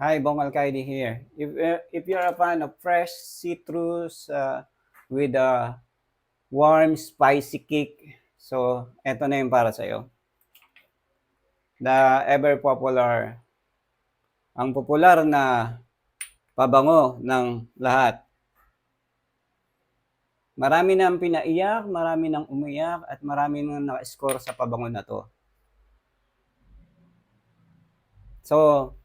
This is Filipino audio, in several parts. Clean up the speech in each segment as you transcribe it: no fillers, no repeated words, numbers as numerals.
Hi, Bong Alcaide here. If you're a fan of fresh citrus with a warm, spicy kick, so eto na yung para sa'yo. The ever popular, ang popular na pabango ng lahat. Marami nang pinaiyak, marami nang umiyak, at marami nang naka-score sa pabango na to. So,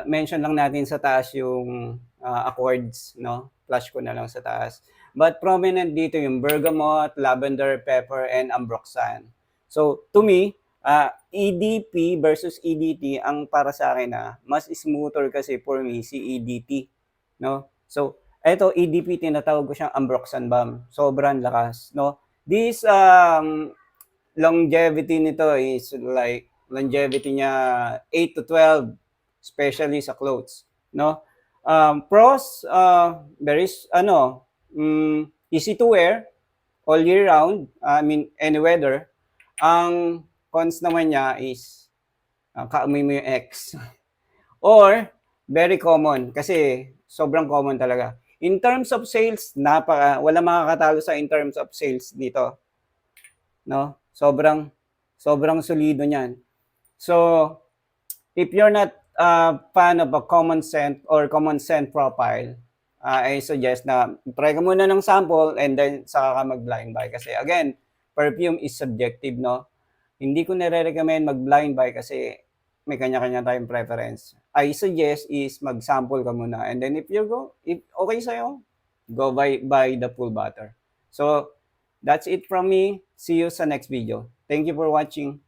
mention lang natin sa taas yung accords, no? Flash ko na lang sa taas. But prominent dito yung bergamot, lavender, pepper, and ambroxan. So, to me, EDP versus EDT, ang para sa akin mas smoother kasi for me si EDT, no? So, eto EDP tinatawag ko siyang ambroxan balm. Sobrang lakas, no? This longevity nito is like longevity niya 8 to 12, especially sa clothes, no? Pros, there is easy to wear all year round, I mean any weather. Ang cons naman niya is kaamoy mo yung ex. Or very common kasi sobrang common talaga. In terms of sales, wala makakatalo sa in terms of sales dito, no? Sobrang solido niyan. So, if you're not a fan of a common scent or common scent profile, I suggest na try ka muna ng sample and then saka ka mag-blind buy. Kasi again, perfume is subjective, no? Hindi ko nire-recommend mag-blind buy kasi may kanya-kanya tayong preference. I suggest is mag-sample ka muna. And then if okay sa'yo, go buy the full bottle. So, that's it from me. See you sa next video. Thank you for watching.